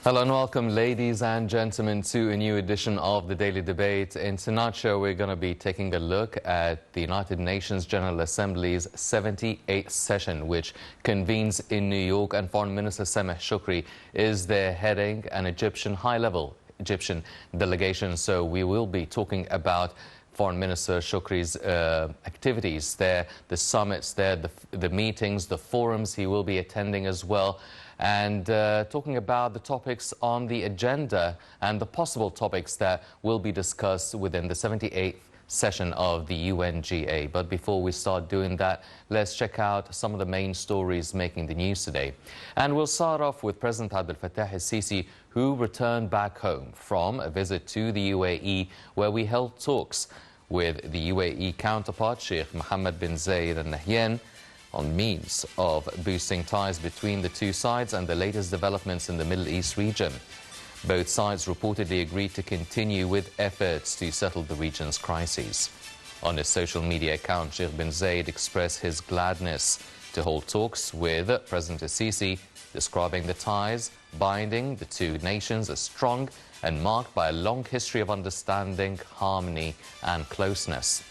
Hello and welcome, ladies and gentlemen, to a new edition of the Daily Debate. In tonight's show, we're going to be taking a look at the United Nations General Assembly's 78th session, which convenes in New York, and Foreign Minister Sameh Shoukry is there heading an high-level Egyptian delegation. So we will be talking about Foreign Minister Shoukry's activities there, the summits there, the meetings, the forums he will be attending as well, and talking about the topics on the agenda and the possible topics that will be discussed within the 78th session of the UNGA. But before we start doing that, let's check out some of the main stories making the news today. And we'll start off with President Abdel Fattah el-Sisi, who returned back home from a visit to the UAE, where we held talks with the UAE counterpart, Sheikh Mohammed bin Zayed Al Nahyan, on means of boosting ties between the two sides and the latest developments in the Middle East region. Both sides reportedly agreed to continue with efforts to settle the region's crises. On his social media account, Sheikh bin Zayed expressed his gladness to hold talks with President al-Sisi, describing the ties binding the two nations as strong and marked by a long history of understanding, harmony and closeness.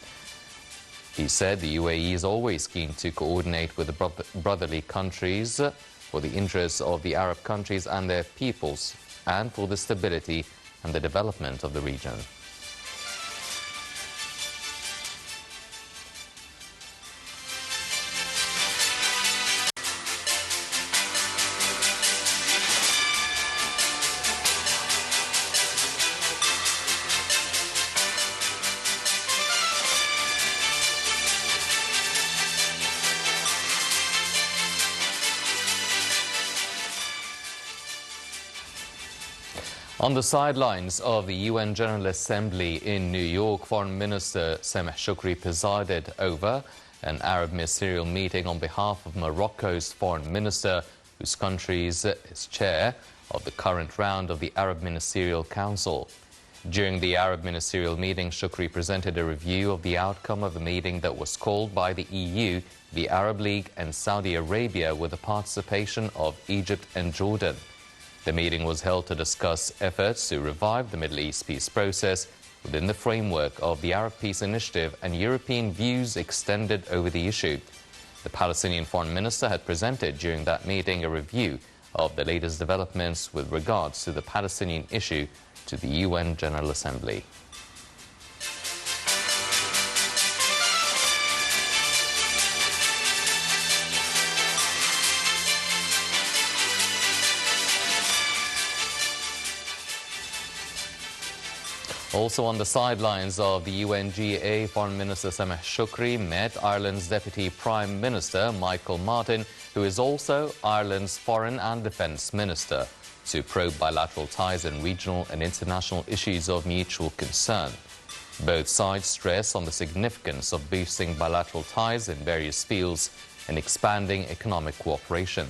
He said the UAE is always keen to coordinate with the brotherly countries for the interests of the Arab countries and their peoples, and for the stability and the development of the region. On the sidelines of the UN General Assembly in New York, Foreign Minister Sameh Shoukry presided over an Arab ministerial meeting on behalf of Morocco's Foreign Minister, whose country is chair of the current round of the Arab Ministerial Council. During the Arab ministerial meeting, Shoukry presented a review of the outcome of the meeting that was called by the EU, the Arab League and Saudi Arabia, with the participation of Egypt and Jordan. The meeting was held to discuss efforts to revive the Middle East peace process within the framework of the Arab Peace Initiative and European views extended over the issue. The Palestinian Foreign Minister had presented during that meeting a review of the latest developments with regards to the Palestinian issue to the UN General Assembly. Also on the sidelines of the UNGA, Foreign Minister Sameh Shoukry met Ireland's Deputy Prime Minister Michael Martin, who is also Ireland's Foreign and Defence Minister, to probe bilateral ties and regional and international issues of mutual concern. Both sides stress on the significance of boosting bilateral ties in various fields and expanding economic cooperation.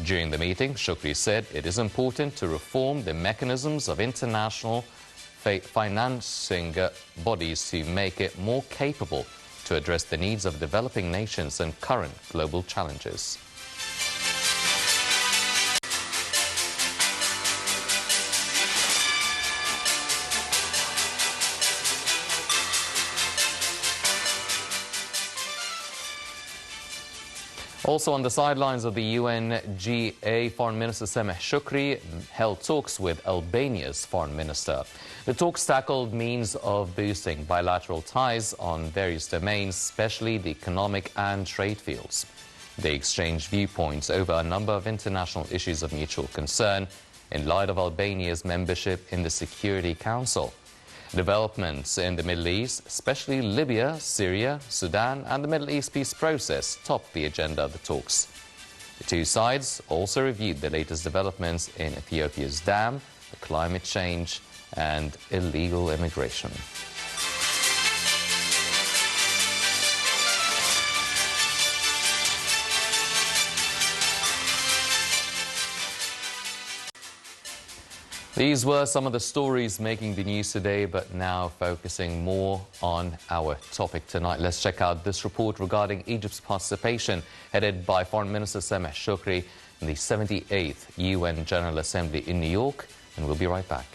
During the meeting, Shoukry said it is important to reform the mechanisms of international financing bodies to make it more capable to address the needs of developing nations and current global challenges. Also on the sidelines of the UNGA, Foreign Minister Sameh Shoukry held talks with Albania's Foreign Minister. The talks tackled means of boosting bilateral ties on various domains, especially the economic and trade fields. They exchanged viewpoints over a number of international issues of mutual concern in light of Albania's membership in the Security Council. Developments in the Middle East, especially Libya, Syria, Sudan and the Middle East peace process, topped the agenda of the talks. The two sides also reviewed the latest developments in Ethiopia's dam, the climate change and illegal immigration. These were some of the stories making the news today, but now focusing more on our topic tonight. Let's check out this report regarding Egypt's participation, headed by Foreign Minister Sameh Shoukry, in the 78th UN General Assembly in New York, and we'll be right back.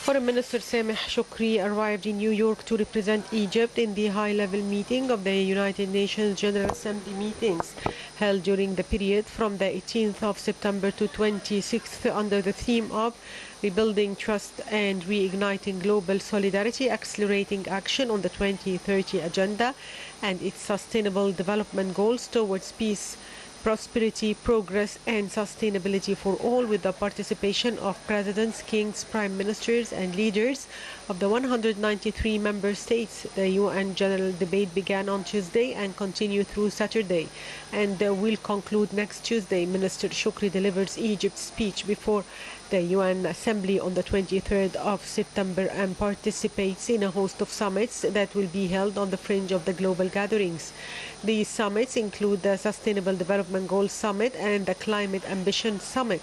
Foreign Minister Sameh Shoukry arrived in New York to represent Egypt in the high-level meeting of the United Nations General Assembly meetings held during the period from the 18th of September to 26th under the theme of Rebuilding Trust and Reigniting Global Solidarity, Accelerating Action on the 2030 Agenda and its Sustainable Development Goals towards Peace, Prosperity, Progress and Sustainability for all, with the participation of presidents, kings, prime ministers and leaders of the 193 member states. The UN General Debate began on Tuesday and continued through Saturday and will conclude next Tuesday. Minister Shoukry delivers Egypt's speech before the UN Assembly on the 23rd of September and participates in a host of summits that will be held on the fringe of the global gatherings. These summits include the Sustainable Development Goals Summit and the Climate Ambition Summit.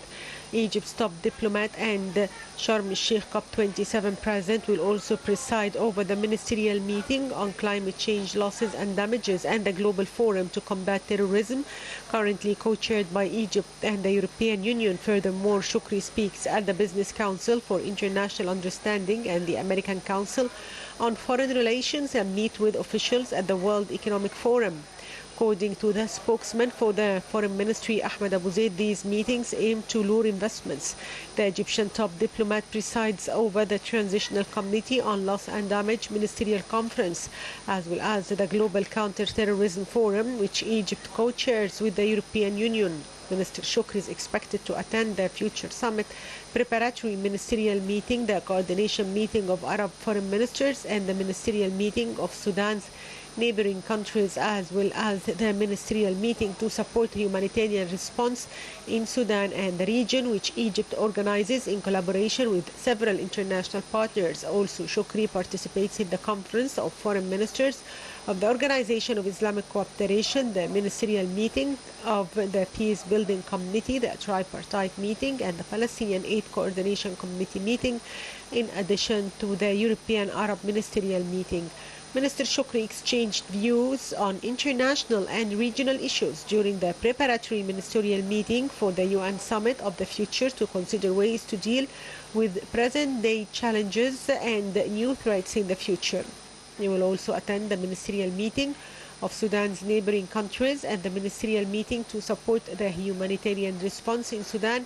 Egypt's top diplomat and Sharm el-Sheikh COP27 president will also preside over the ministerial meeting on climate change losses and damages and the Global Forum to Combat Terrorism, currently co-chaired by Egypt and the European Union. Furthermore, Shoukry speaks at the Business Council for International Understanding and the American Council on Foreign Relations and meet with officials at the World Economic Forum. According to the spokesman for the Foreign Ministry, Ahmed Abu Zaid, these meetings aim to lure investments. The Egyptian top diplomat presides over the Transitional Committee on Loss and Damage Ministerial Conference, as well as the Global Counter-Terrorism Forum, which Egypt co-chairs with the European Union. Minister Shoukry is expected to attend the Future Summit preparatory ministerial meeting, the coordination meeting of Arab foreign ministers, and the ministerial meeting of Sudan's neighboring countries, as well as the ministerial meeting to support the humanitarian response in Sudan and the region, which Egypt organizes in collaboration with several international partners. Also, Shoukry participates in the Conference of Foreign Ministers of the Organization of Islamic Cooperation, the ministerial meeting of the Peace Building Committee, the tripartite meeting, and the Palestinian Aid Coordination Committee meeting, in addition to the European Arab ministerial meeting. Minister Shoukry exchanged views on international and regional issues during the preparatory ministerial meeting for the UN Summit of the Future to consider ways to deal with present-day challenges and new threats in the future. He will also attend the ministerial meeting of Sudan's neighboring countries and the ministerial meeting to support the humanitarian response in Sudan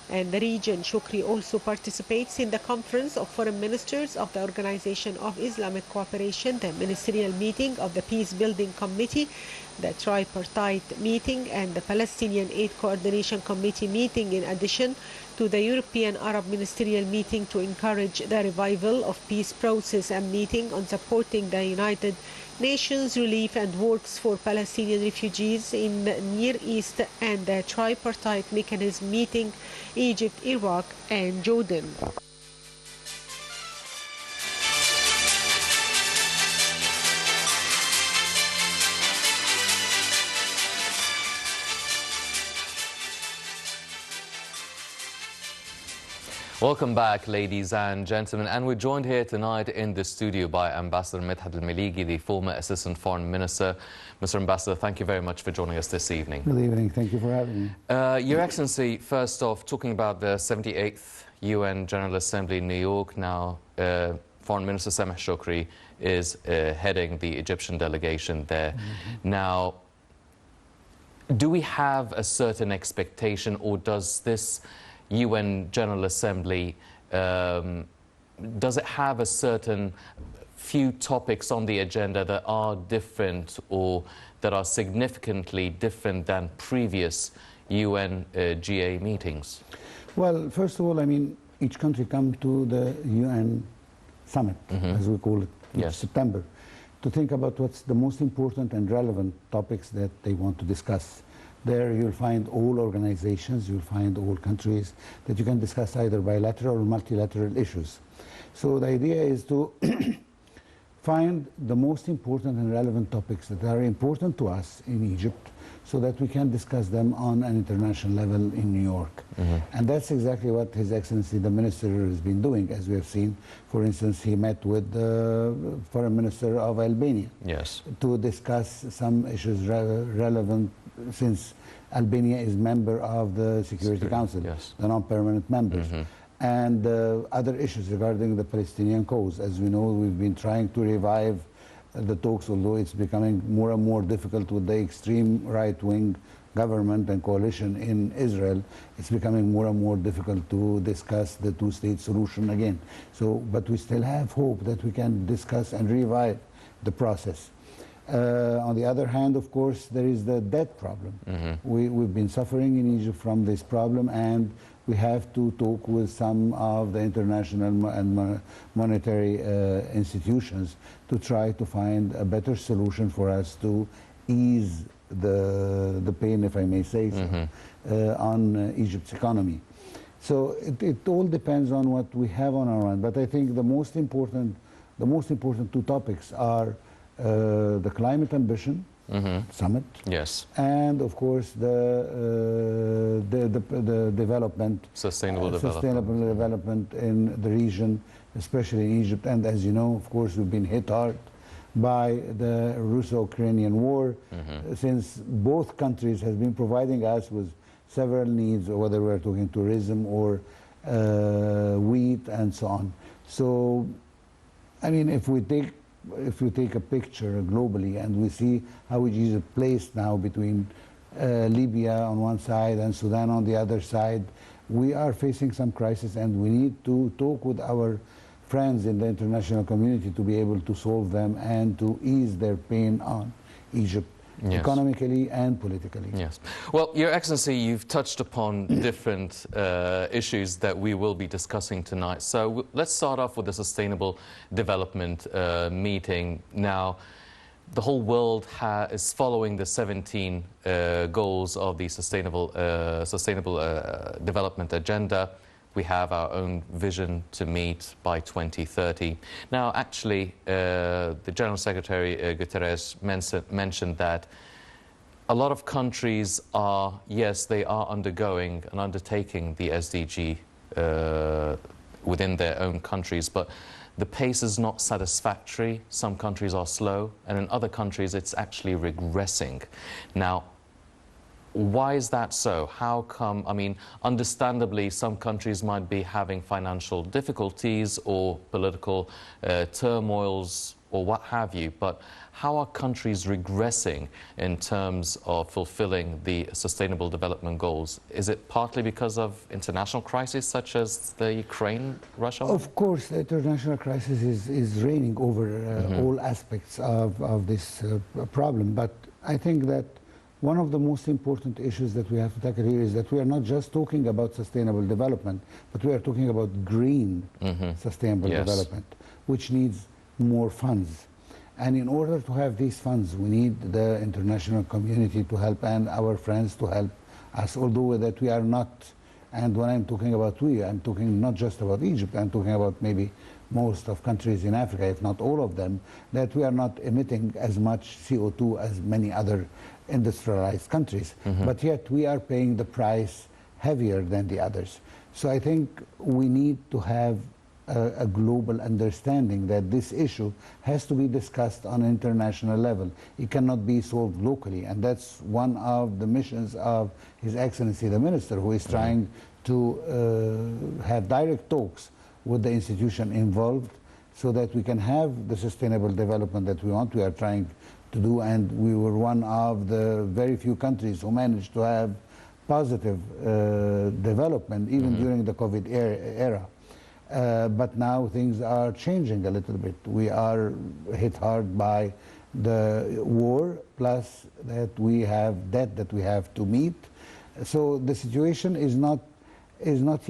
and the region. Shoukry also participates in the Conference of Foreign Ministers of the Organization of Islamic Cooperation, the ministerial meeting of the Peace Building Committee, the tripartite meeting, and the Palestinian Aid Coordination Committee meeting, in addition to the European Arab ministerial meeting to encourage the revival of peace process and meeting on supporting the United Nations relief and works for Palestinian refugees in the Near East, and the tripartite mechanism meeting Egypt, Iraq and Jordan. Welcome back, ladies and gentlemen, and we're joined here tonight in the studio by Ambassador Medhat Meligy, the former Assistant Foreign Minister. Mr. Ambassador, thank you very much for joining us this evening. Good evening. Thank you for having me. Your Excellency, first off, talking about the 78th UN General Assembly in New York now, Foreign Minister Sameh Shoukry is heading the Egyptian delegation there. Now, do we have a certain expectation, or does this UN General Assembly, does it have a certain few topics on the agenda that are different or that are significantly different than previous UN GA meetings? Well, first of all, I mean, each country comes to the UN summit, as we call it, in September, to think about what's the most important and relevant topics that they want to discuss. There you'll find all organizations, you'll find all countries that you can discuss either bilateral or multilateral issues. So the idea is to find the most important and relevant topics that are important to us in Egypt, so that we can discuss them on an international level in New York. And that's exactly what His Excellency the Minister has been doing, as we have seen. For instance, he met with the Foreign Minister of Albania to discuss some issues relevant, since Albania is member of the Security Council, the non-permanent members. And other issues regarding the Palestinian cause. As we know, we've been trying to revive the talks, although it's becoming more and more difficult with the extreme right-wing government and coalition in Israel. It's becoming more and more difficult to discuss the two-state solution again. But we still have hope that we can discuss and revive the process. On the other hand, of course, there is the debt problem. We've been suffering in Egypt from this problem, and we have to talk with some of the international and monetary institutions to try to find a better solution for us to ease the pain, if I may say so, on Egypt's economy. So it all depends on what we have on our hand. But I think the most important two topics are the climate ambition summit, and of course the development, sustainable development in the region, especially in Egypt. And as you know, of course, we've been hit hard by the Russo-Ukrainian war, since both countries have been providing us with several needs, whether we're talking tourism or wheat and so on. So, I mean, if we take a picture globally and we see how Egypt is placed now between Libya on one side and Sudan on the other side, we are facing some crisis, and we need to talk with our friends in the international community to be able to solve them and to ease their pain on Egypt. Economically and politically. Well, Your Excellency, you've touched upon different issues that we will be discussing tonight. So let's start off with the Sustainable Development meeting. Now, the whole world is following the 17 goals of the Sustainable Development Agenda. We have our own vision to meet by 2030. Now, actually, the General Secretary Guterres mentioned that a lot of countries are, yes, they are undergoing and undertaking the SDG within their own countries, but the pace is not satisfactory. Some countries are slow, and in other countries it's actually regressing. Now, why is that so? How come, I mean, understandably, some countries might be having financial difficulties or political turmoils or what have you, but how are countries regressing in terms of fulfilling the Sustainable Development Goals? Is it partly because of international crises such as the Ukraine-Russia one? Of course, the international crisis is reigning over all aspects of this problem, but I think that one of the most important issues that we have to tackle here is that we are not just talking about sustainable development, but we are talking about green sustainable development, which needs more funds. And in order to have these funds, we need the international community to help and our friends to help us, although that we are not, and when I'm talking about we, I'm talking not just about Egypt, I'm talking about maybe most of countries in Africa, if not all of them, that we are not emitting as much CO2 as many other industrialized countries, but yet we are paying the price heavier than the others. So I think we need to have a global understanding that this issue has to be discussed on an international level. It cannot be solved locally, and that's one of the missions of His Excellency the Minister, who is trying to have direct talks with the institution involved so that we can have the sustainable development that we want. We are trying to do, and we were one of the very few countries who managed to have positive development even during the COVID era. But now things are changing a little bit. We are hit hard by the war, plus that we have debt that we have to meet. So the situation is not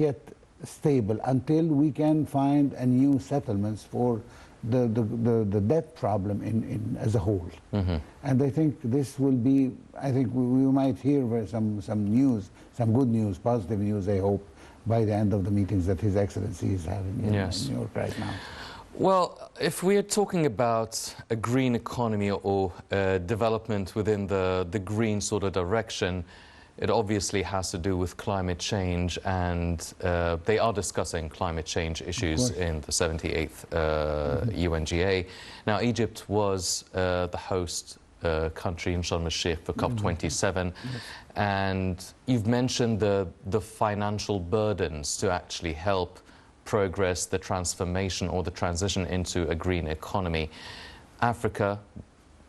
yet stable until we can find a new settlements for the debt problem as a whole. And I think this will be, I think we might hear some news, some good news, positive news, I hope, by the end of the meetings that His Excellency is having in New York right now. Well, if we're talking about a green economy or development within the green sort of direction, it obviously has to do with climate change, and they are discussing climate change issues in the 78th UNGA. Now, Egypt was the host country in Sharm el-Sheikh for COP27, and you've mentioned the financial burdens to actually help progress the transformation or the transition into a green economy. Africa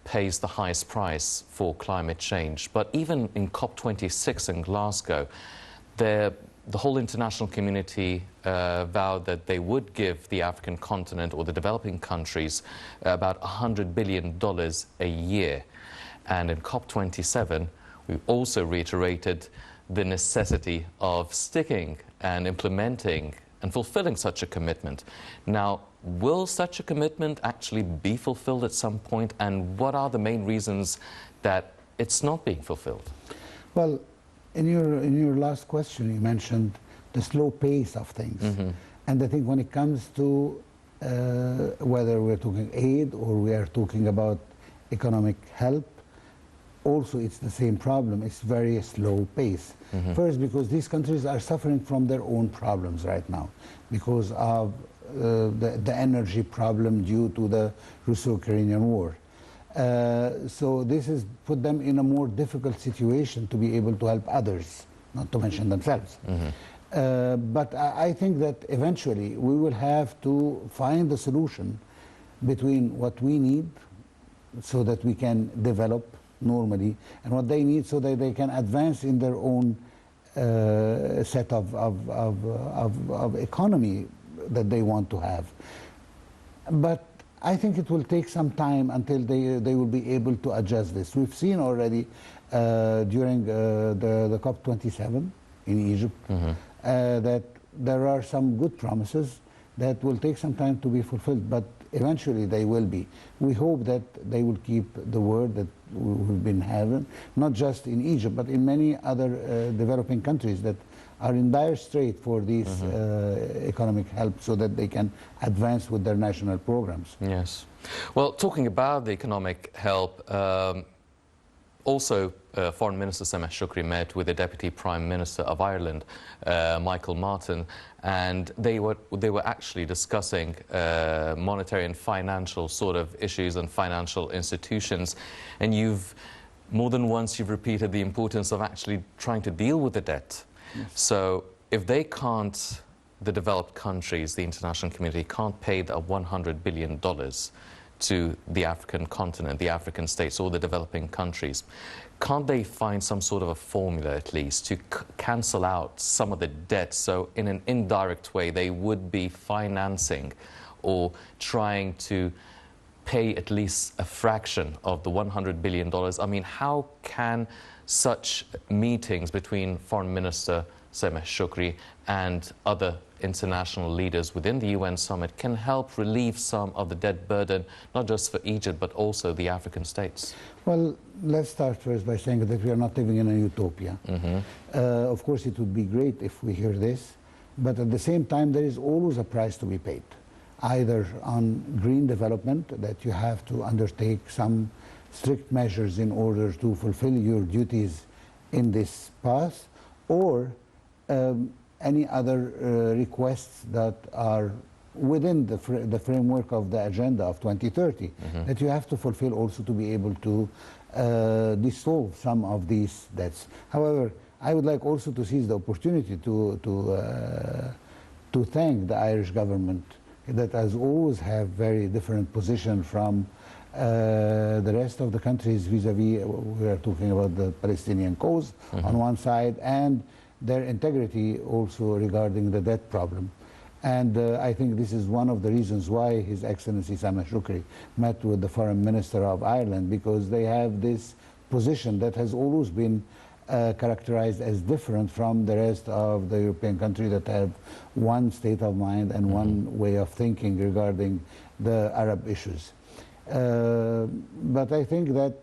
pays the highest price for climate change. But even in COP26 in Glasgow, the whole international community vowed that they would give the African continent or the developing countries about $100 billion a year. And in COP27, we also reiterated the necessity of sticking and implementing and fulfilling such a commitment. Now, will such a commitment actually be fulfilled at some point, and what are the main reasons that it's not being fulfilled? Well, in your last question, you mentioned the slow pace of things. And I think when it comes to whether we're talking aid or we are talking about economic help, also it's the same problem. It's very slow pace. First, because these countries are suffering from their own problems right now because of the energy problem due to the Russo-Ukrainian war. So this has put them in a more difficult situation to be able to help others, not to mention themselves. But I think that eventually we will have to find the solution between what we need so that we can develop normally and what they need so that they can advance in their own set of economy that they want to have. But I think it will take some time until they will be able to adjust this. We've seen already during the COP27 in Egypt that there are some good promises that will take some time to be fulfilled, but eventually they will be. We hope that they will keep the word that we've been having, not just in Egypt, but in many other developing countries that are in dire strait for these economic help so that they can advance with their national programs. Yes. Well, talking about the economic help, also Foreign Minister Sameh Shoukry met with the Deputy Prime Minister of Ireland, Michael Martin, and they were actually discussing monetary and financial sort of issues and financial institutions. And more than once you've repeated the importance of actually trying to deal with the debt. Yes. So if they can't, the developed countries, the international community can't pay the $100 billion to the African continent, the African states, or the developing countries, can't they find some sort of a formula at least to cancel out some of the debt, so in an indirect way they would be financing or trying to pay at least a fraction of the $100 billion? I mean, how can such meetings between Foreign Minister Sameh Shoukry and other international leaders within the UN summit can help relieve some of the debt burden, not just for Egypt, but also the African states? Well, let's start first by saying that we are not living in a utopia. Of course, it would be great if we hear this, but at the same time, there is always a price to be paid, either on green development, that you have to undertake some strict measures in order to fulfill your duties in this path, or any other requests that are within the framework of the agenda of 2030 that you have to fulfill also to be able to dissolve some of these debts. However, I would like also to seize the opportunity to thank the Irish government that has always have very different position from the rest of the countries vis-a-vis, we are talking about the Palestinian cause on one side, and their integrity also regarding the debt problem. And I think this is one of the reasons why His Excellency Sameh Shoukry met with the Foreign Minister of Ireland, because they have this position that has always been characterized as different from the rest of the European countries that have one state of mind and one way of thinking regarding the Arab issues. But I think that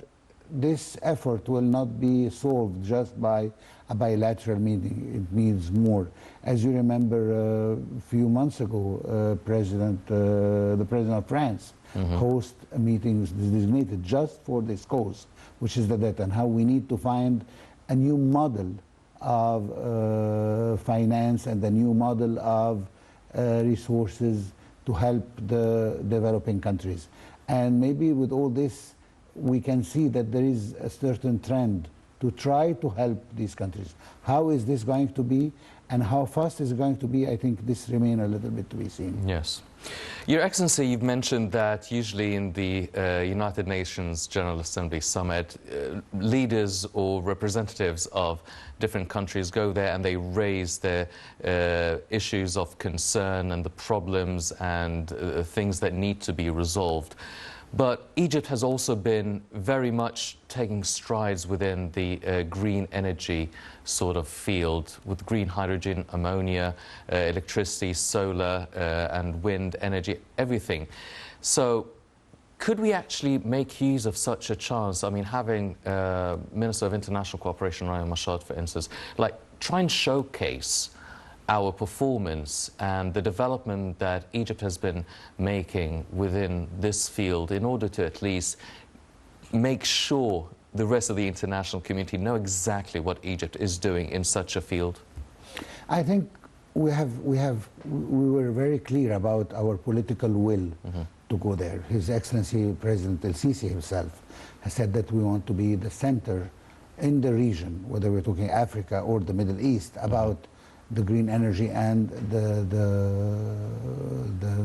this effort will not be solved just by a bilateral meeting. It needs more. As you remember, a few months ago, the President of France host meetings designated just for this cause, which is the debt, and how we need to find a new model of finance and a new model of resources to help the developing countries. And maybe with all this, we can see that there is a certain trend to try to help these countries. How is this going to be, and how fast is it going to be? I think this remains a little bit to be seen. Yes. Your Excellency, you've mentioned that usually in the United Nations General Assembly Summit, leaders or representatives of different countries go there and they raise their issues of concern and the problems and things that need to be resolved. But Egypt has also been very much taking strides within the green energy sort of field, with green hydrogen, ammonia, electricity, solar and wind energy, everything. So could we actually make use of such a chance? I mean, having Minister of International Cooperation, Ryan Mashad, for instance, like try and showcase our performance and the development that Egypt has been making within this field in order to at least make sure the rest of the international community know exactly what Egypt is doing in such a field? I think we were very clear about our political will to go there. His Excellency President El-Sisi himself has said that we want to be the center in the region, whether we're talking Africa or the Middle East, about the green energy and the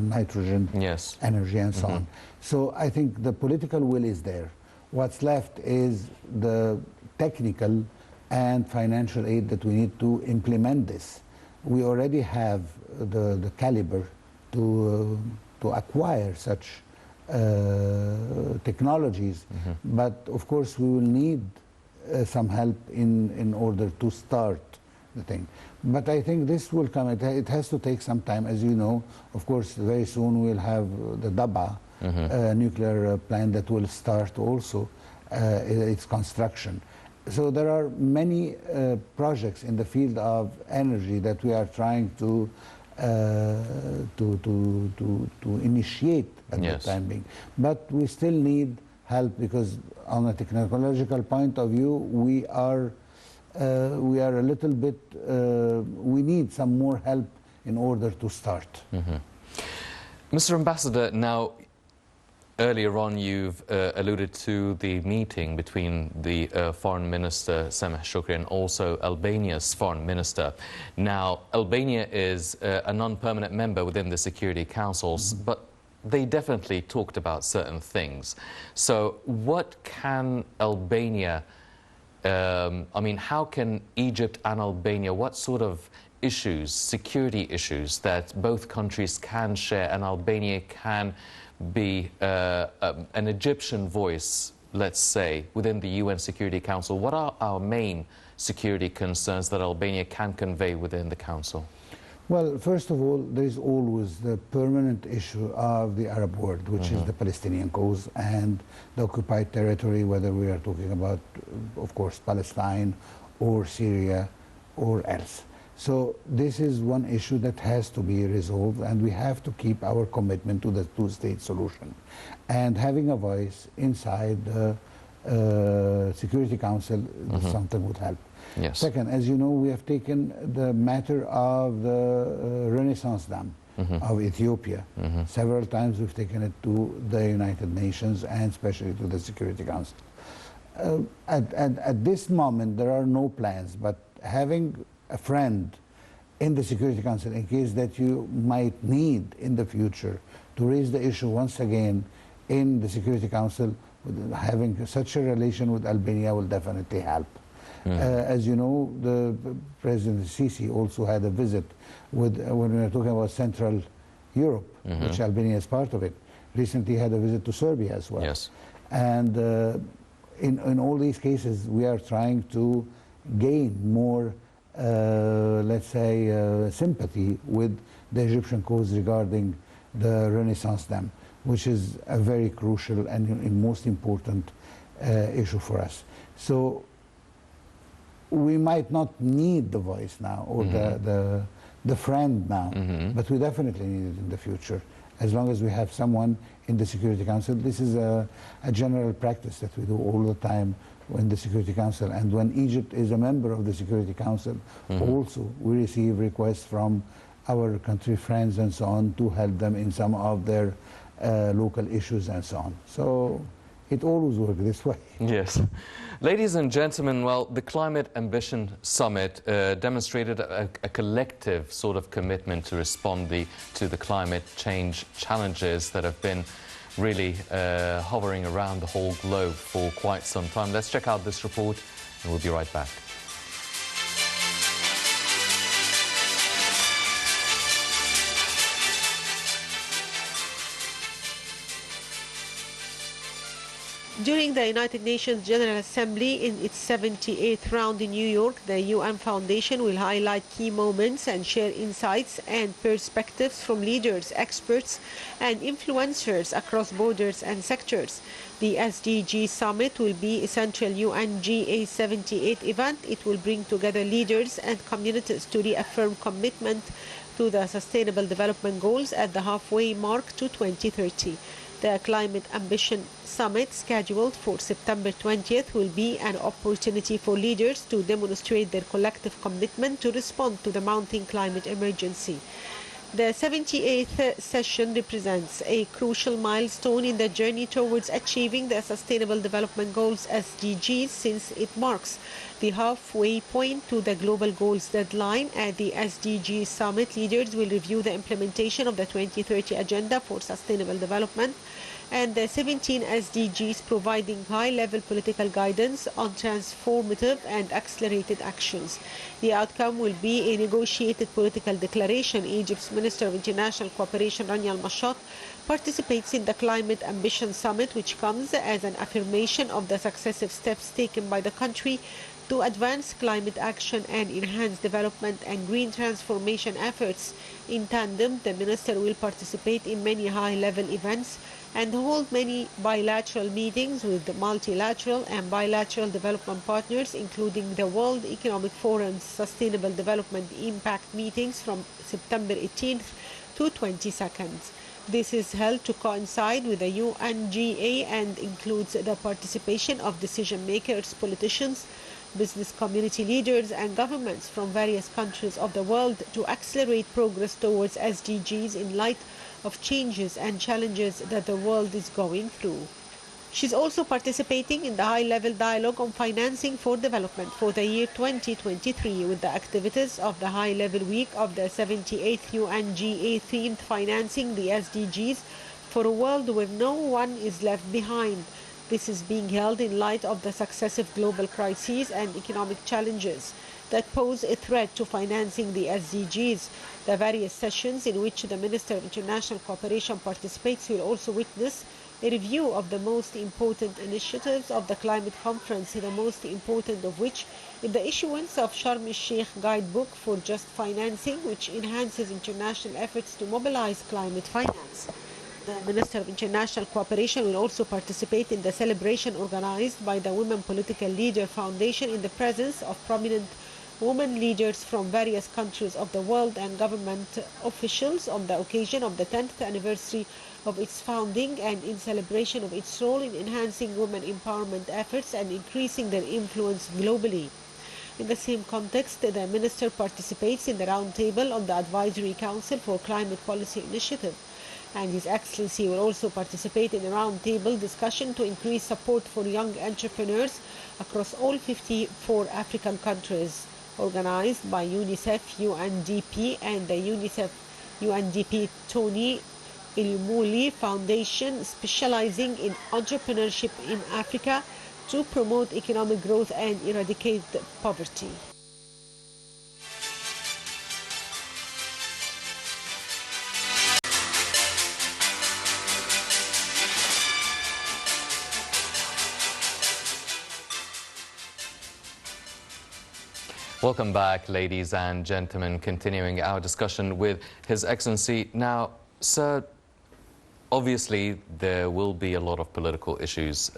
nitrogen energy and so on. So I think the political will is there. What's left is the technical and financial aid that we need to implement this. We already have the caliber to acquire such technologies, but of course we will need some help in order to start the thing. But I think this will come. It has to take some time, as you know. Of course, very soon we'll have the Daba nuclear plant that will start also its construction. So there are many projects in the field of energy that we are trying to initiate at the time being. But we still need help, because on a technological point of view, we are a little bit, we need some more help in order to start. Mr. Ambassador, now earlier on you've alluded to the meeting between the Foreign Minister Sameh Shoukry and also Albania's Foreign Minister. Now, Albania is a non-permanent member within the Security Councils, but they definitely talked about certain things. So what can Albania I mean, how can Egypt and Albania, what sort of issues, security issues, that both countries can share and Albania can be an Egyptian voice, let's say, within the UN Security Council? What are our main security concerns that Albania can convey within the Council? Well, first of all, there is always the permanent issue of the Arab world, which is the Palestinian cause and the occupied territory, whether we are talking about, of course, Palestine or Syria or else. So this is one issue that has to be resolved, and we have to keep our commitment to the two-state solution. And having a voice inside the Security Council, something would help. Yes. Second, as you know, we have taken the matter of the Renaissance Dam of Ethiopia. Several times we've taken it to the United Nations and especially to the Security Council. At this moment, there are no plans, but having a friend in the Security Council in case that you might need in the future to raise the issue once again in the Security Council, having such a relation with Albania will definitely help. As you know, the President Sisi also had a visit with, when we are talking about Central Europe, which Albania is part of it. Recently had a visit to Serbia as well. Yes. And in all these cases, we are trying to gain more, let's say, sympathy with the Egyptian cause regarding the Renaissance Dam, which is a very crucial and most important issue for us. So we might not need the voice now or the friend now, but we definitely need it in the future. As long as we have someone in the Security Council, this is a general practice that we do all the time in the Security Council. And when Egypt is a member of the Security Council, also we receive requests from our country friends and so on to help them in some of their local issues and so on. So it always works this way. Yes. Ladies and gentlemen, well, the Climate Ambition Summit demonstrated a collective sort of commitment to respond to the climate change challenges that have been really hovering around the whole globe for quite some time. Let's check out this report and we'll be right back. During the United Nations General Assembly in its 78th round in New York, the UN Foundation will highlight key moments and share insights and perspectives from leaders, experts and influencers across borders and sectors. The SDG Summit will be a central UNGA 78 event. It will bring together leaders and communities to reaffirm commitment to the Sustainable Development Goals at the halfway mark to 2030. The Climate Ambition Summit, scheduled for September 20th, will be an opportunity for leaders to demonstrate their collective commitment to respond to the mounting climate emergency. The 78th session represents a crucial milestone in the journey towards achieving the Sustainable Development Goals (SDGs), since it marks the halfway point to the Global Goals deadline. At the SDG Summit, leaders will review the implementation of the 2030 Agenda for Sustainable Development and the 17 SDGs, providing high-level political guidance on transformative and accelerated actions. The outcome will be a negotiated political declaration. Egypt's Minister of International Cooperation, Rania Al-Mashat, participates in the Climate Ambition Summit, which comes as an affirmation of the successive steps taken by the country to advance climate action and enhance development and green transformation efforts. In tandem, the minister will participate in many high-level events and hold many bilateral meetings with multilateral and bilateral development partners, including the World Economic Forum's Sustainable Development Impact meetings from September 18th to 22nd. This is held to coincide with the UNGA and includes the participation of decision makers, politicians, business community leaders and governments from various countries of the world to accelerate progress towards SDGs in light of changes and challenges that the world is going through. She's also participating in the high-level dialogue on financing for development for the year 2023 with the activities of the high-level week of the 78th UNGA themed Financing the SDGs for a world where no one is left behind. This is being held in light of the successive global crises and economic challenges that pose a threat to financing the SDGs. The various sessions in which the Minister of International Cooperation participates will also witness a review of the most important initiatives of the climate conference, the most important of which is the issuance of Sharm el-Sheikh Guidebook for Just Financing, which enhances international efforts to mobilize climate finance. The Minister of International Cooperation will also participate in the celebration organized by the Women Political Leader Foundation in the presence of prominent women leaders from various countries of the world and government officials on the occasion of the 10th anniversary of its founding and in celebration of its role in enhancing women empowerment efforts and increasing their influence globally. In the same context, the Minister participates in the roundtable on the Advisory Council for Climate Policy Initiative, and His Excellency will also participate in a roundtable discussion to increase support for young entrepreneurs across all 54 African countries, organized by UNICEF, UNDP, and the UNICEF UNDP Tony Ilumuli Foundation, specializing in entrepreneurship in Africa to promote economic growth and eradicate poverty. Welcome back, ladies and gentlemen. Continuing our discussion with His Excellency. Now, sir, Obviously, there will be a lot of political issues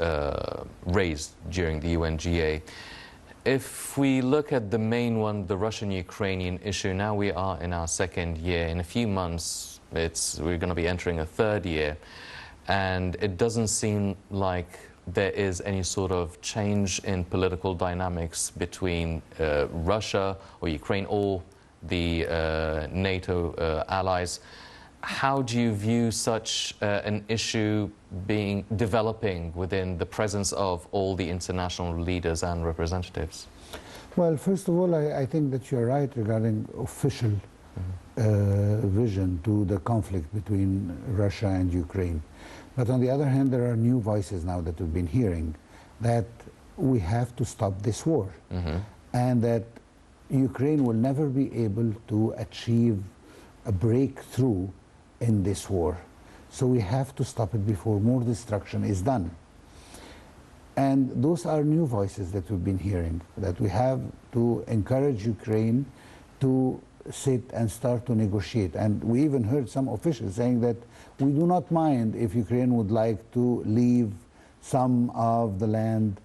raised during the UNGA. If we look at the main one, the Russian-Ukrainian issue, now we are in our second year. In a few months, we're going to be entering a third year. And it doesn't seem like there is any sort of change in political dynamics between Russia or Ukraine or the NATO allies. How do you view such an issue developing within the presence of all the international leaders and representatives? Well, first of all, I think that you're right regarding official vision to the conflict between Russia and Ukraine. But on the other hand, there are new voices now that we've been hearing that we have to stop this war, and that Ukraine will never be able to achieve a breakthrough in this war. So we have to stop it before more destruction is done. And those are new voices that we've been hearing, that we have to encourage Ukraine to sit and start to negotiate. And we even heard some officials saying that we do not mind if Ukraine would like to leave some of the land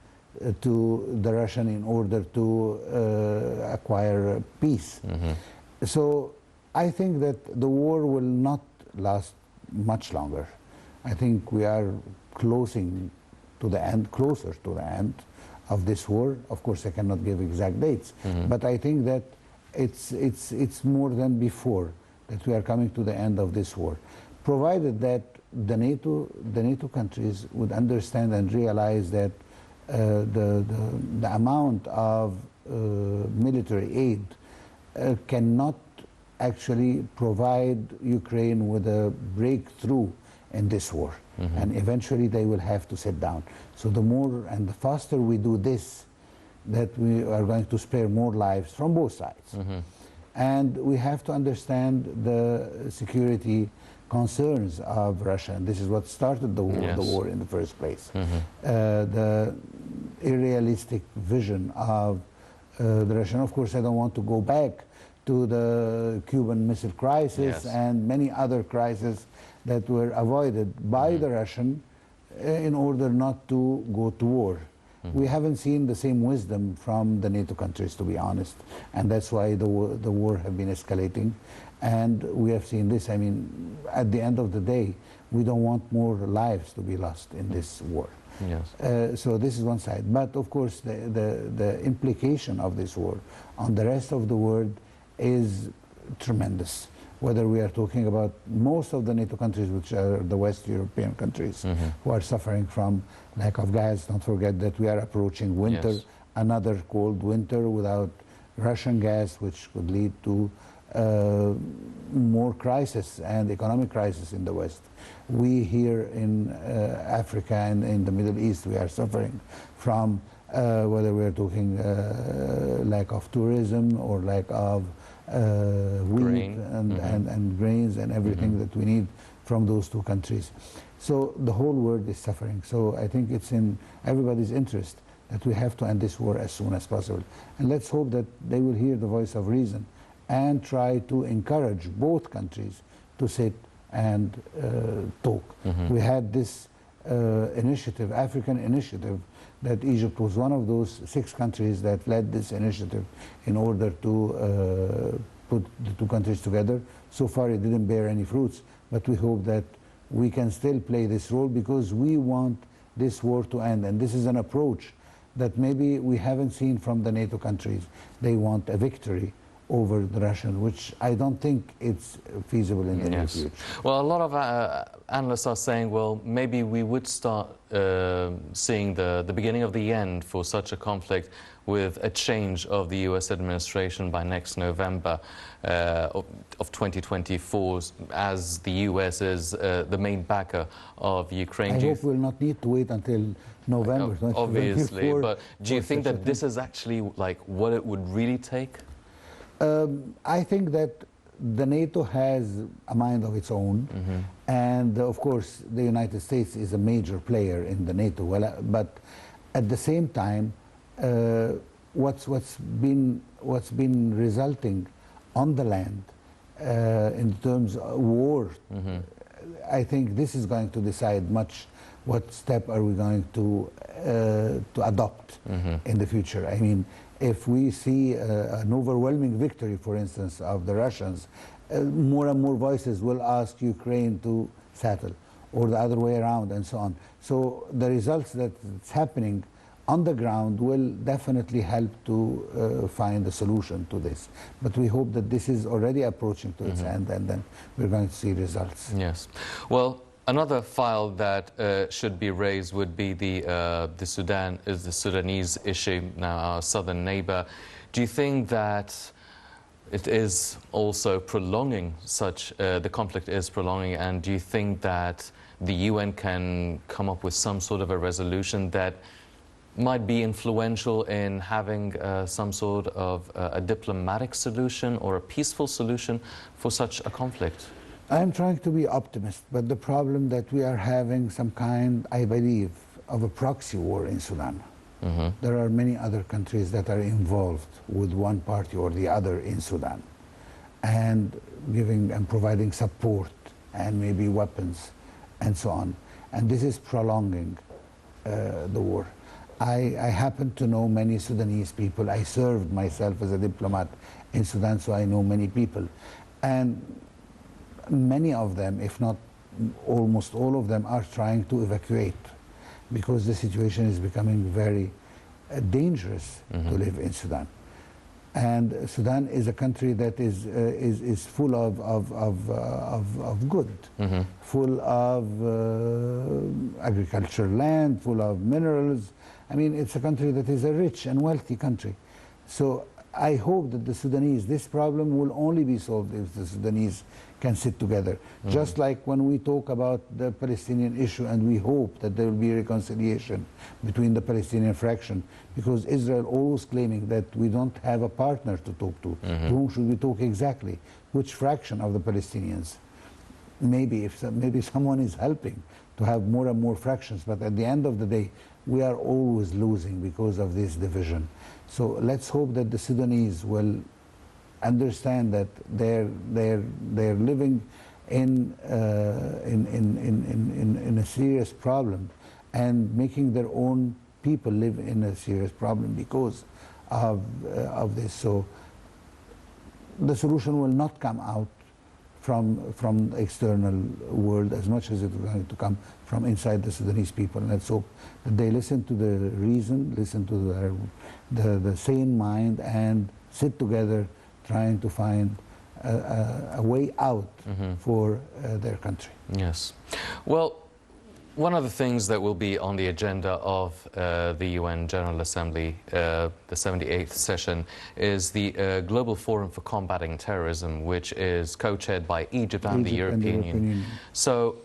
to the Russian in order to acquire peace. So I think that the war will not last much longer. I think we are closer to the end of this war. Of course, I cannot give exact dates, but I think that it's more than before that we are coming to the end of this war, provided that the NATO countries would understand and realize that the amount of military aid cannot actually provide Ukraine with a breakthrough in this war. And eventually they will have to sit down. So the more and the faster we do this, that we are going to spare more lives from both sides. And we have to understand the security concerns of Russia, and this is what started the war in the first place. The unrealistic vision of the Russian. Of course, I don't want to go back to the Cuban Missile Crisis and many other crises that were avoided by the Russian in order not to go to war. We haven't seen the same wisdom from the NATO countries, to be honest, and that's why the war have been escalating. And we have seen this. I mean, at the end of the day, we don't want more lives to be lost in this war. So this is one side. But of course, the implication of this war on the rest of the world is tremendous. Whether we are talking about most of the NATO countries, which are the West European countries, who are suffering from lack of gas. Don't forget that we are approaching winter, another cold winter without Russian gas, which could lead to more crisis and economic crisis in the West. We here in Africa and in the Middle East, we are suffering from whether we are talking lack of tourism or lack of wheat and grains and everything that we need from those two countries. So the whole world is suffering. So I think it's in everybody's interest that we have to end this war as soon as possible. And let's hope that they will hear the voice of reason and try to encourage both countries to sit and talk. We had this initiative, African initiative, that Egypt was one of those 6 countries that led this initiative in order to put the two countries together. So far it didn't bear any fruits, but we hope that we can still play this role because we want this war to end. And this is an approach that maybe we haven't seen from the NATO countries. They want a victory over the Russians, which I don't think it's feasible in the near future. Well, a lot of analysts are saying, well, maybe we would start seeing the beginning of the end for such a conflict with a change of the U.S. administration by next November of 2024, as the U.S. is the main backer of Ukraine. I hope we'll not need to wait until November. Obviously, but do you think that this is actually like what it would really take? I think that the NATO has a mind of its own, and of course the United States is a major player in the NATO. But at the same time, what's been resulting on the land in terms of war I think this is going to decide much what step are we going to adopt in the future. I mean, if we see an overwhelming victory, for instance, of the Russians, more and more voices will ask Ukraine to settle, or the other way around, and so on. So the results that's happening on the ground will definitely help to find a solution to this. But we hope that this is already approaching to its end, and then we're going to see results. Yes. Well, another file that should be raised would be the Sudanese issue, now our southern neighbor. Do you think that it is also prolonging the conflict is prolonging, and do you think that the UN can come up with some sort of a resolution that might be influential in having some sort of a diplomatic solution or a peaceful solution for such a conflict? I'm trying to be optimist, but the problem that we are having some kind, I believe, of a proxy war in Sudan. There are many other countries that are involved with one party or the other in Sudan, and giving and providing support and maybe weapons and so on. And this is prolonging the war. I happen to know many Sudanese people. I served myself as a diplomat in Sudan, so I know many people. And many of them, if not almost all of them, are trying to evacuate because the situation is becoming very dangerous to live in Sudan. And Sudan is a country that is full of good, full of agricultural land, full of minerals. I mean, it's a country that is a rich and wealthy country. So I hope that the Sudanese, this problem will only be solved if the Sudanese can sit together. Just like when we talk about the Palestinian issue, and we hope that there will be reconciliation between the Palestinian fraction, because Israel always claiming that we don't have a partner to talk to. To whom should we talk exactly? Which fraction of the Palestinians? Maybe someone is helping to have more and more fractions, but at the end of the day, we are always losing because of this division. So let's hope that the Sudanese will understand that they're living in a serious problem, and making their own people live in a serious problem because of this. So the solution will not come out from the external world as much as it is going to come from inside the Sudanese people. And let's hope that they listen to the reason, listen to the sane mind, and sit together trying to find a way out for their country. Yes. Well, one of the things that will be on the agenda of the UN General Assembly, the 78th session, is the Global Forum for Combating Terrorism, which is co-chaired by Egypt and the European Union. So,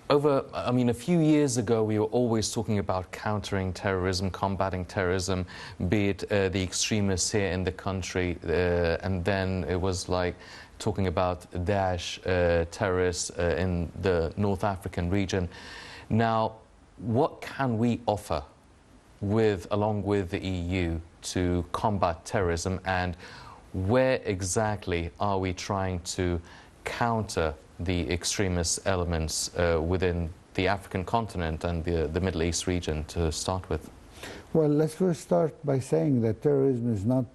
a few years ago, we were always talking about countering terrorism, combating terrorism, be it the extremists here in the country, and then it was like talking about Daesh terrorists in the North African region. Now, what can we offer along with the EU to combat terrorism, and where exactly are we trying to counter the extremist elements within the African continent and the Middle East region to start with? Well, let's first start by saying that terrorism is not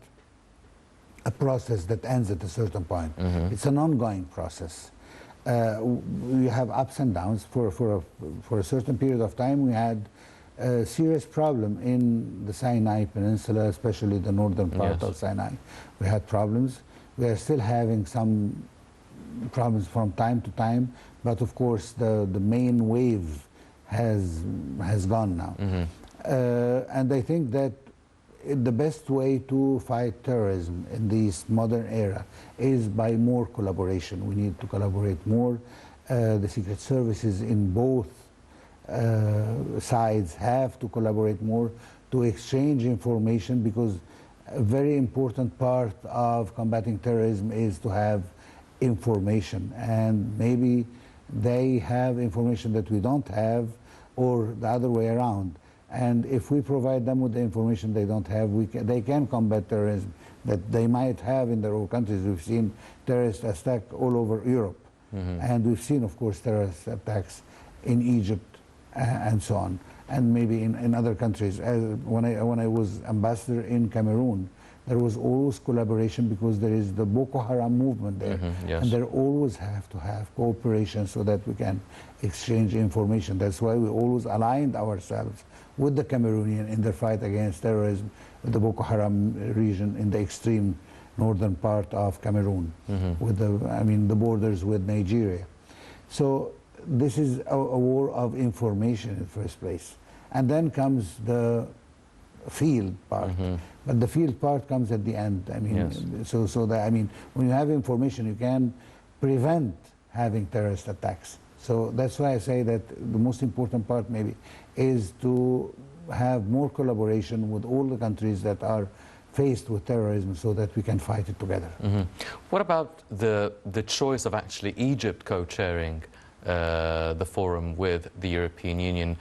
a process that ends at a certain point. It's an ongoing process. We have ups and downs. For a certain period of time, we had a serious problem in the Sinai Peninsula, especially the northern part of Sinai. We had problems. We are still having some problems from time to time, but of course the main wave has gone now. And I think that the best way to fight terrorism in this modern era is by more collaboration. We need to collaborate more. The secret services in both sides have to collaborate more to exchange information, because a very important part of combating terrorism is to have information, and maybe they have information that we don't have, or the other way around. And if we provide them with the information they don't have, they can combat terrorism that they might have in their own countries. We've seen terrorist attacks all over Europe. And we've seen, of course, terrorist attacks in Egypt and so on, and maybe in other countries. When I was ambassador in Cameroon, there was always collaboration because there is the Boko Haram movement there. Yes. And there always have to have cooperation so that we can exchange information. That's why we always aligned ourselves with the Cameroonian in their fight against terrorism, with the Boko Haram region in the extreme northern part of Cameroon, with the borders with Nigeria. So this is a war of information in the first place. And then comes the field part. But the field part comes at the end. When you have information, you can prevent having terrorist attacks. So that's why I say that the most important part maybe is to have more collaboration with all the countries that are faced with terrorism so that we can fight it together. What about the choice of actually Egypt co-chairing the forum with the European Union?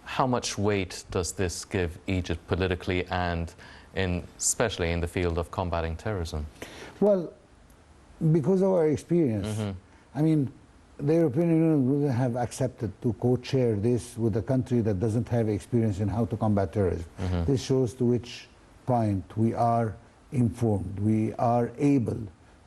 How much weight does this give Egypt politically and especially in the field of combating terrorism? Well, because of our experience, the European Union would have accepted to co-chair this with a country that doesn't have experience in how to combat terrorism. This shows to which point we are informed, we are able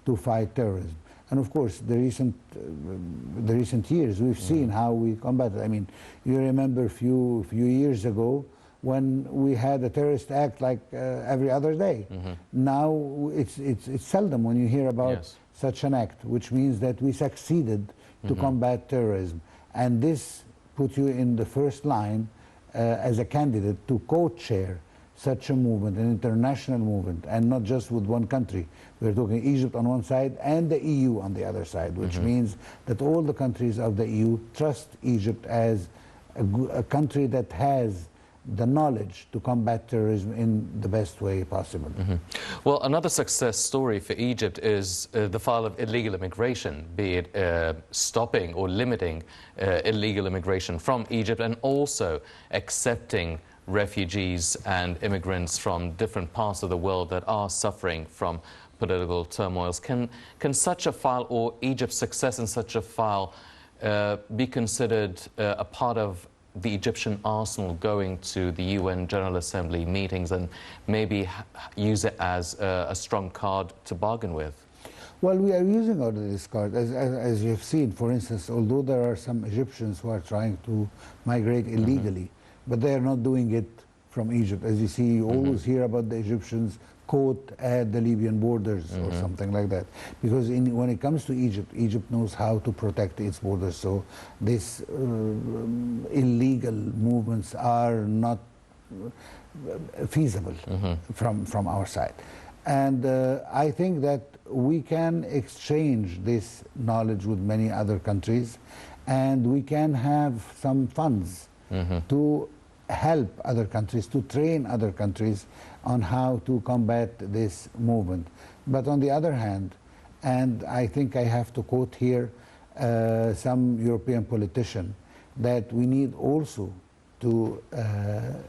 to fight terrorism. And of course, the recent years, we've seen how we combat it. You remember a few years ago when we had a terrorist act like every other day. Now it's seldom when you hear about such an act, which means that we succeeded to combat terrorism. And this put you in the first line as a candidate to co-chair such a movement, an international movement, and not just with one country. We're talking Egypt on one side and the EU on the other side, which means that all the countries of the EU trust Egypt as a country that has the knowledge to combat terrorism in the best way possible. Well, another success story for Egypt is the file of illegal immigration, be it stopping or limiting illegal immigration from Egypt, and also accepting refugees and immigrants from different parts of the world that are suffering from political turmoils. Can such a file, or Egypt's success in such a file, be considered a part of the Egyptian arsenal going to the UN General Assembly meetings and maybe use it as a strong card to bargain with? Well, we are using this card, as you've seen. For instance, although there are some Egyptians who are trying to migrate illegally, but they are not doing it from Egypt. As you see, you always hear about the Egyptians caught at the Libyan borders or something like that. Because when it comes to Egypt, Egypt knows how to protect its borders. So these illegal movements are not feasible from our side. And I think that we can exchange this knowledge with many other countries, and we can have some funds to help other countries, to train other countries on how to combat this movement. But on the other hand, and I think I have to quote here some European politician, that we need also to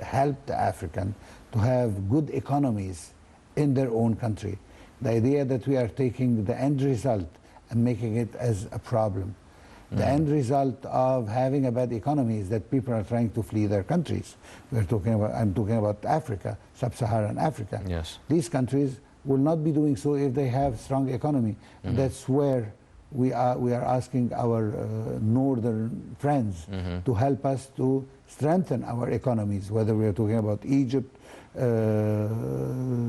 help the African to have good economies in their own country. The idea that we are taking the end result and making it as a problem. The end result of having a bad economy is that people are trying to flee their countries. I'm talking about Africa, sub-Saharan Africa. Yes. These countries will not be doing so if they have strong economy. And that's where we are asking our northern friends to help us to strengthen our economies, whether we are talking about Egypt,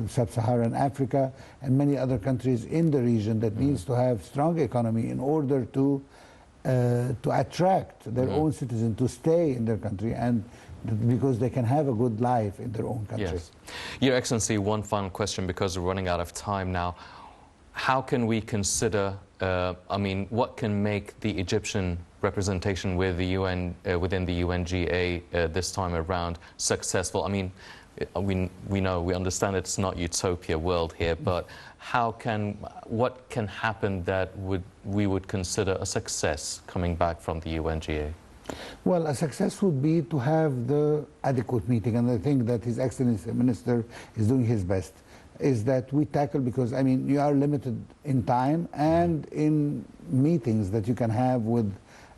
sub-Saharan Africa, and many other countries in the region that needs to have strong economy in order to attract their own citizens to stay in their country, and because they can have a good life in their own country. Yes. Your Excellency, one final question, because we're running out of time now. How can we consider, what can make the Egyptian representation with the UN, within the UNGA this time around successful? We understand it's not utopia world here, but what can happen that we would consider a success coming back from the UNGA? Well, a success would be to have the adequate meeting, and I think that His Excellency the Minister is doing his best. is that we tackle, because I mean you are limited in time and in meetings that you can have with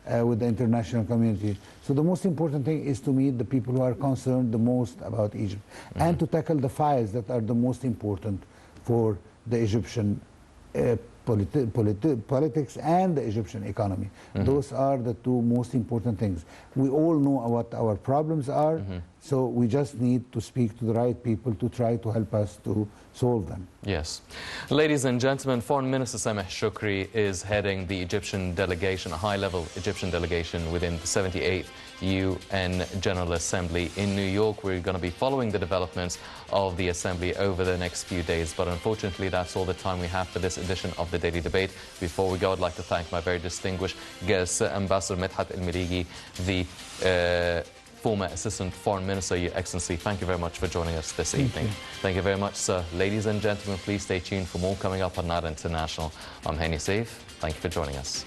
the international community. So the most important thing is to meet the people who are concerned the most about Egypt, and to tackle the files that are the most important for the Egyptian politics and the Egyptian economy. Those are the two most important things. We all know what our problems are, so we just need to speak to the right people to try to help us to solve them. Yes. Ladies and gentlemen, Foreign Minister Sameh Shoukry is heading the Egyptian delegation, a high-level Egyptian delegation within the 78th UN General Assembly in New York. We're going to be following the developments of the Assembly over the next few days. But unfortunately, that's all the time we have for this edition of the Daily Debate. Before we go, I'd like to thank my very distinguished guest, Ambassador Medhat Meligy, the former Assistant Foreign Minister, Your Excellency. Thank you very much for joining us this evening. Thank you very much, sir. Ladies and gentlemen, please stay tuned for more coming up on Night International. I'm Henny Saif. Thank you for joining us.